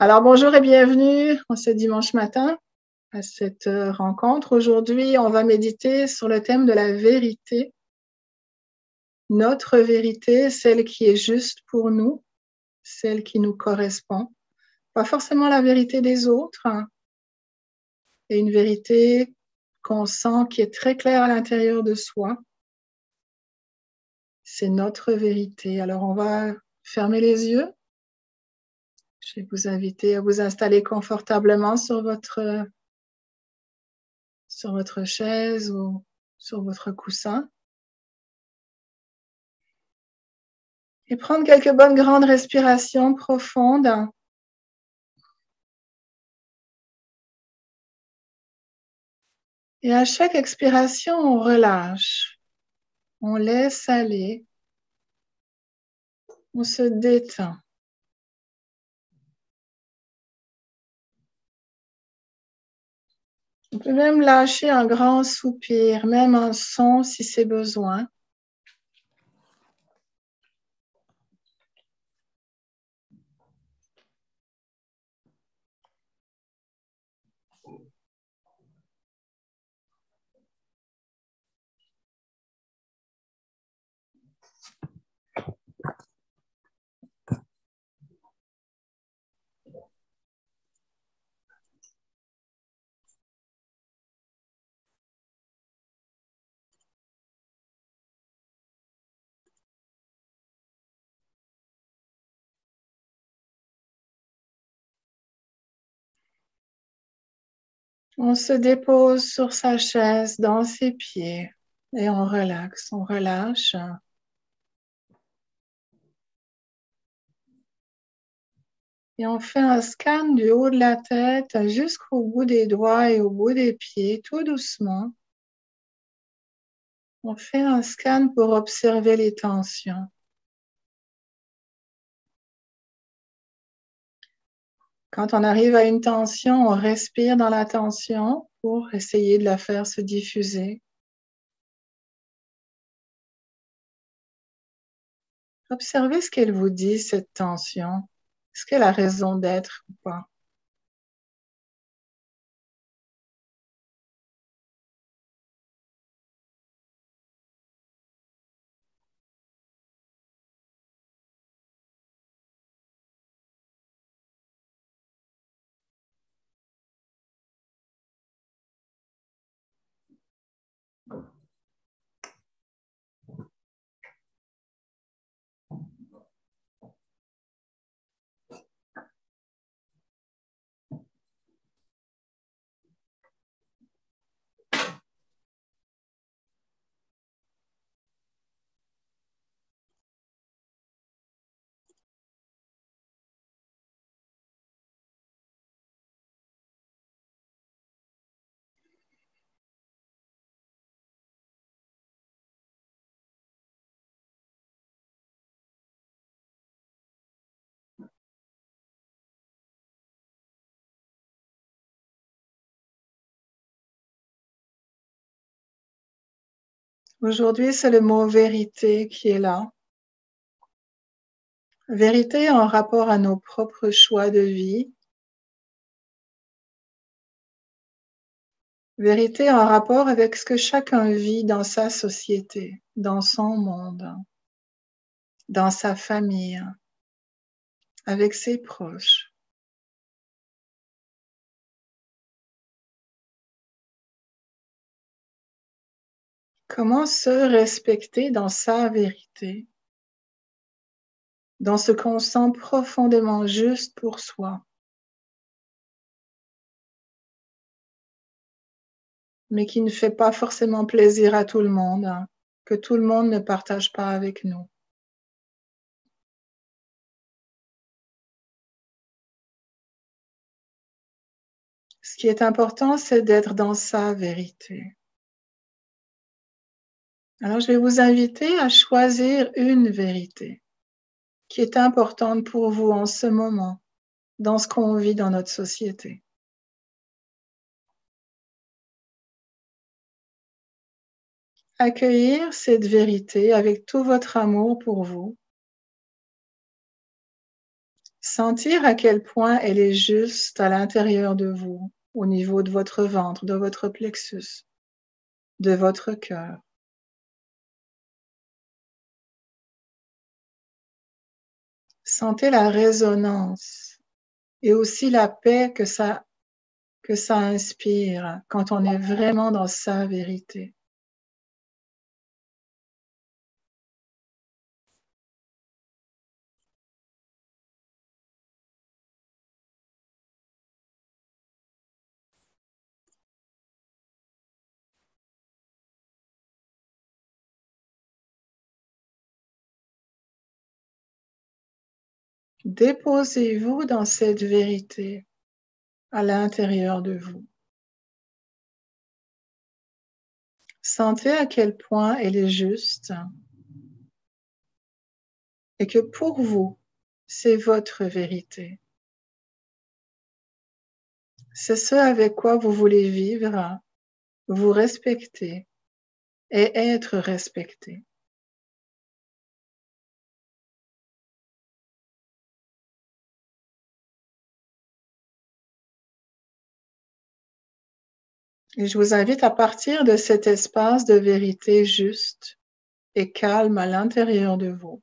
Alors bonjour et bienvenue en ce dimanche matin à cette rencontre. Aujourd'hui, on va méditer sur le thème de la vérité. Notre vérité, celle qui est juste pour nous, celle qui nous correspond. Pas forcément la vérité des autres, et une vérité qu'on sent qui est très claire à l'intérieur de soi. C'est notre vérité. Alors on va fermer les yeux. Je vais vous inviter à vous installer confortablement sur votre chaise ou sur votre coussin. Et prendre quelques bonnes grandes respirations profondes. Et à chaque expiration, on relâche. On laisse aller. On se détend. On peut même lâcher un grand soupir, même un son si c'est besoin. On se dépose sur sa chaise, dans ses pieds, et on relaxe, on relâche. Et on fait un scan du haut de la tête jusqu'au bout des doigts et au bout des pieds, tout doucement. On fait un scan pour observer les tensions. Quand on arrive à une tension, on respire dans la tension pour essayer de la faire se diffuser. Observez ce qu'elle vous dit, cette tension. Est-ce qu'elle a raison d'être ou pas? Aujourd'hui, c'est le mot vérité qui est là. Vérité en rapport à nos propres choix de vie. Vérité en rapport avec ce que chacun vit dans sa société, dans son monde, dans sa famille, avec ses proches. Comment se respecter dans sa vérité, dans ce qu'on sent profondément juste pour soi, mais qui ne fait pas forcément plaisir à tout le monde, que tout le monde ne partage pas avec nous. Ce qui est important, c'est d'être dans sa vérité. Alors, je vais vous inviter à choisir une vérité qui est importante pour vous en ce moment, dans ce qu'on vit dans notre société. Accueillir cette vérité avec tout votre amour pour vous, Sentir à quel point elle est juste à l'intérieur de vous, au niveau de votre ventre, de votre plexus, de votre cœur. Sentez la résonance et aussi la paix que ça inspire quand on est vraiment dans sa vérité. Déposez-vous dans cette vérité à l'intérieur de vous. Sentez à quel point elle est juste et que pour vous, c'est votre vérité. C'est ce avec quoi vous voulez vivre, vous respecter et être respecté. Et je vous invite à partir de cet espace de vérité juste et calme à l'intérieur de vous,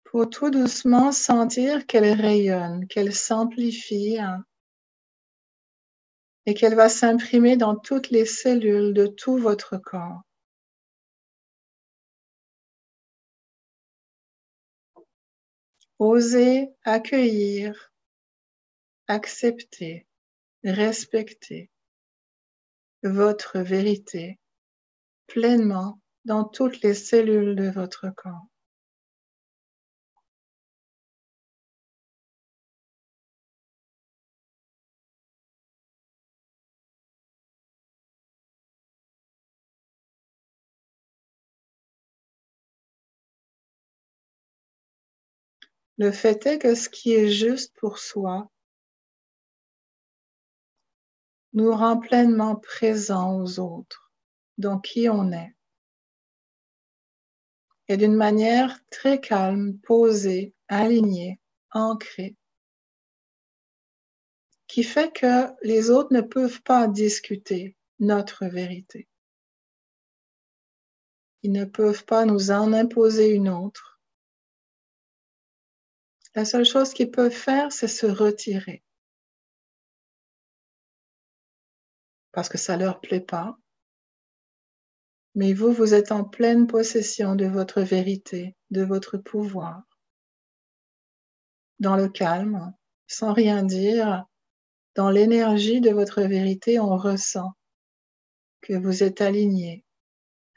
pour tout doucement sentir qu'elle rayonne, qu'elle s'amplifie et qu'elle va s'imprimer dans toutes les cellules de tout votre corps. Osez accueillir, accepter, respecter votre vérité pleinement dans toutes les cellules de votre corps. Le fait est que ce qui est juste pour soi nous rend pleinement présents aux autres, dans qui on est, et d'une manière très calme, posée, alignée, ancrée, qui fait que les autres ne peuvent pas discuter notre vérité. Ils ne peuvent pas nous en imposer une autre. La seule chose qu'ils peuvent faire, c'est se retirer. Parce que ça leur plaît pas. Mais vous, vous êtes en pleine possession de votre vérité, de votre pouvoir. Dans le calme, sans rien dire, dans l'énergie de votre vérité, on ressent que vous êtes aligné,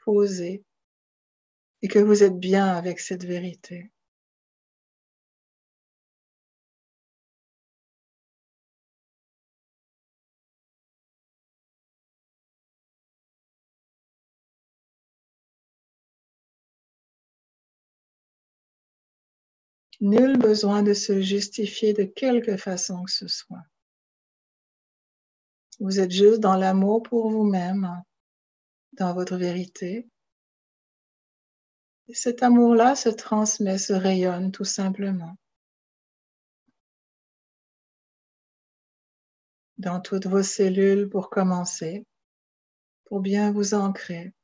posé, et que vous êtes bien avec cette vérité. Nul besoin de se justifier de quelque façon que ce soit. Vous êtes juste dans l'amour pour vous-même, dans votre vérité. Et cet amour-là se transmet, se rayonne tout simplement dans toutes vos cellules pour commencer, pour bien vous ancrer,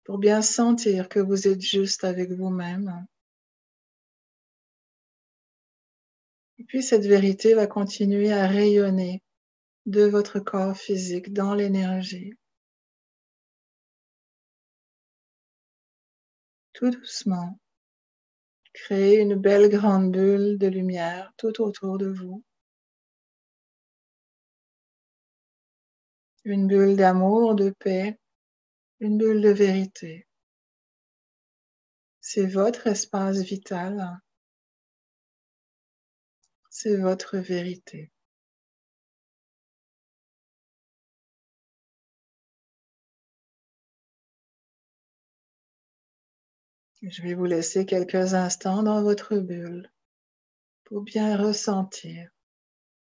pour bien sentir que vous êtes juste avec vous-même. Et puis cette vérité va continuer à rayonner de votre corps physique dans l'énergie. Tout doucement, créez une belle grande bulle de lumière tout autour de vous. Une bulle d'amour, de paix, une bulle de vérité. C'est votre espace vital. C'est votre vérité. Je vais vous laisser quelques instants dans votre bulle pour bien ressentir,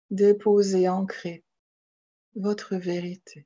déposer, ancrer votre vérité.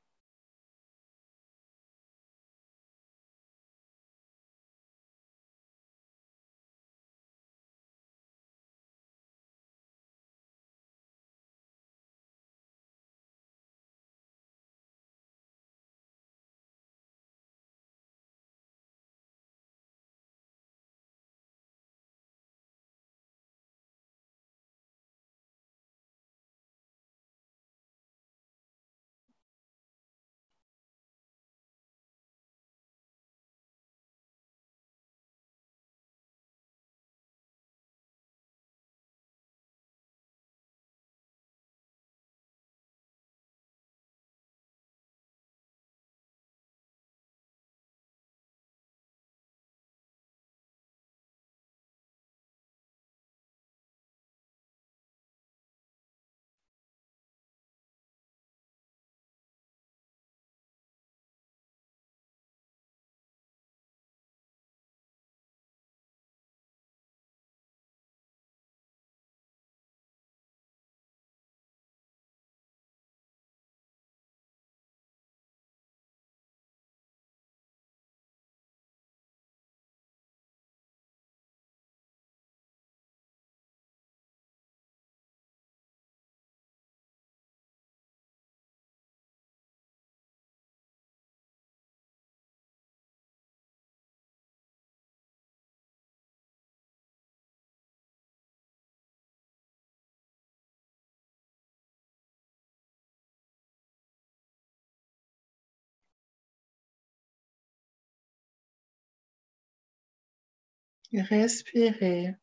Respirez.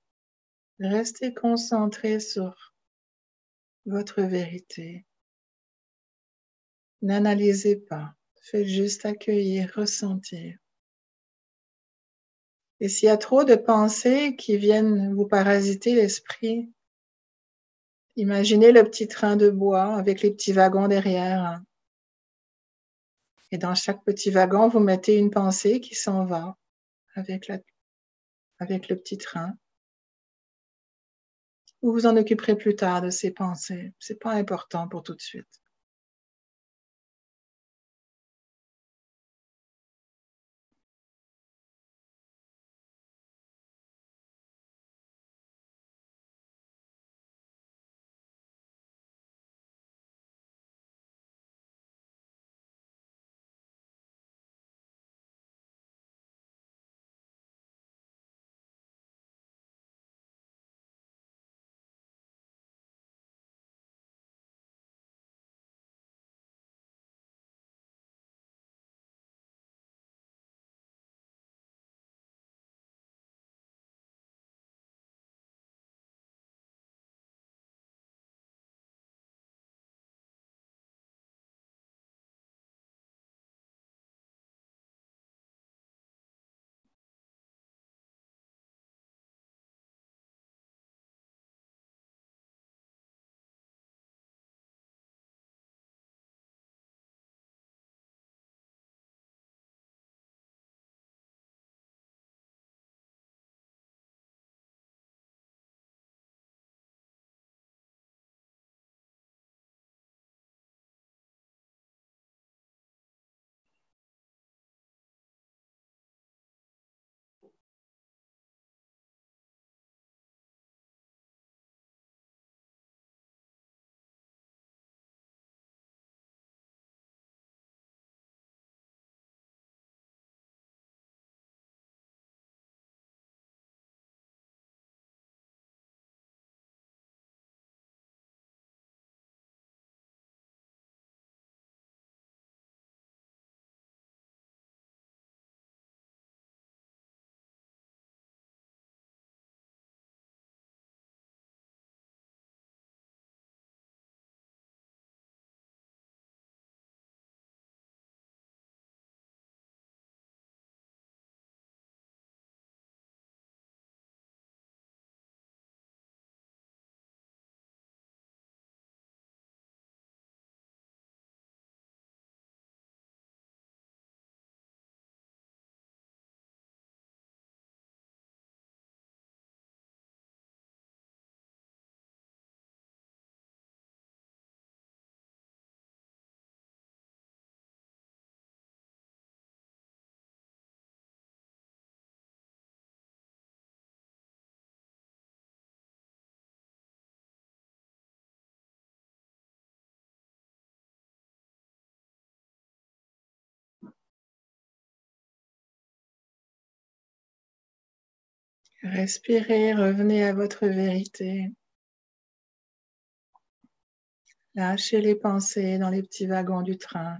Restez concentré sur votre vérité. N'analysez pas. Faites juste accueillir, ressentir. Et s'il y a trop de pensées qui viennent vous parasiter l'esprit, imaginez le petit train de bois avec les petits wagons derrière. Et dans chaque petit wagon, vous mettez une pensée qui s'en va avec le petit train. Vous vous en occuperez plus tard de ces pensées. C'est pas important pour tout de suite. Respirez, revenez à votre vérité. Lâchez les pensées dans les petits wagons du train.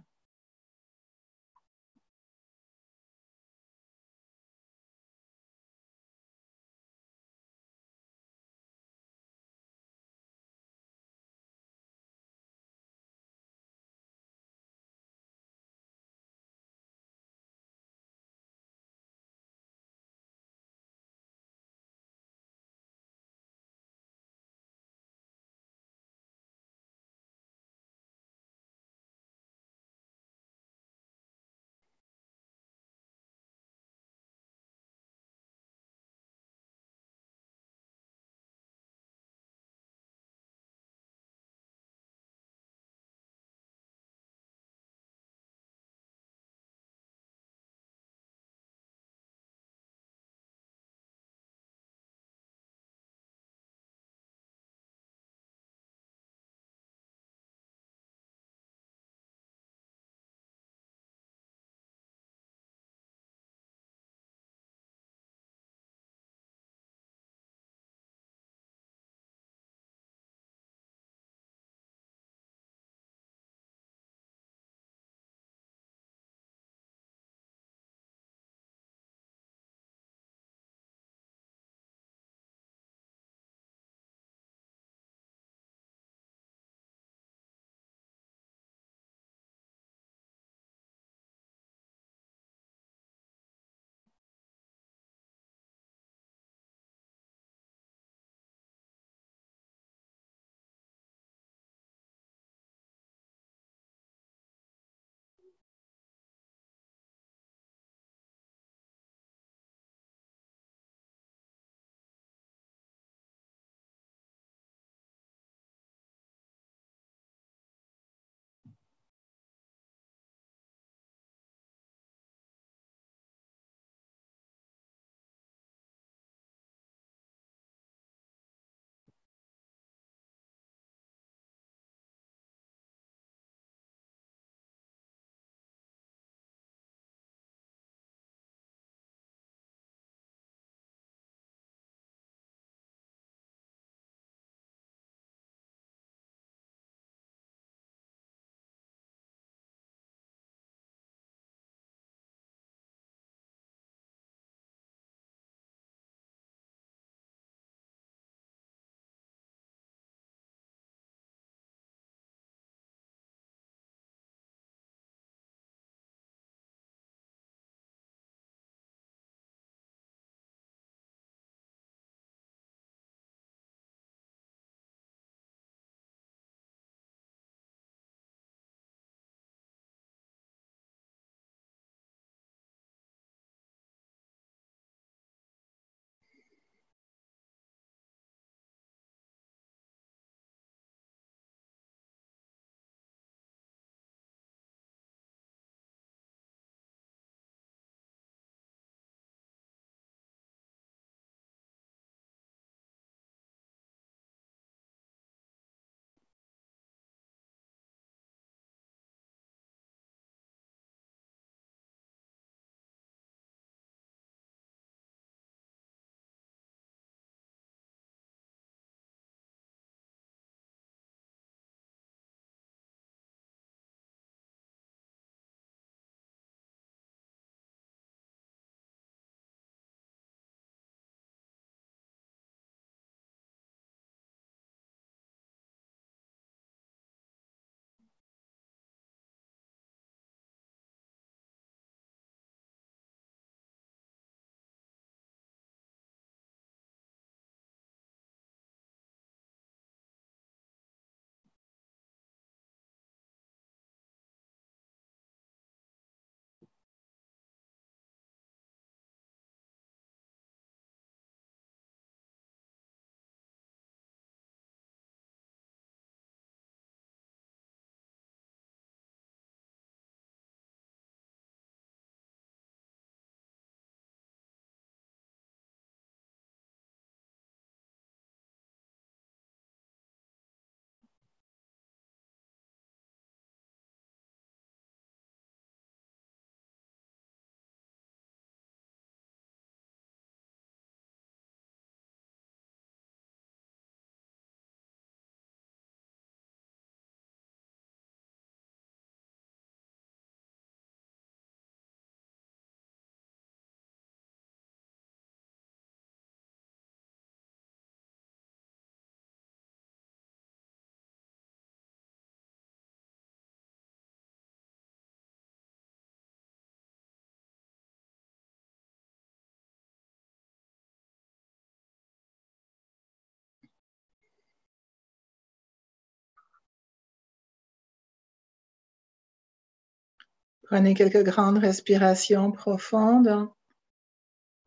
Prenez quelques grandes respirations profondes.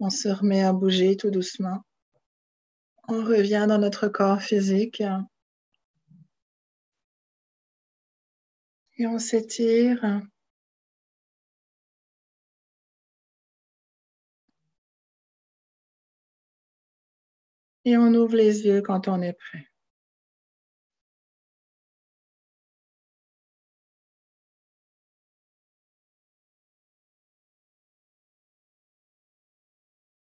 On se remet à bouger tout doucement. On revient dans notre corps physique. Et on s'étire. Et on ouvre les yeux quand on est prêt.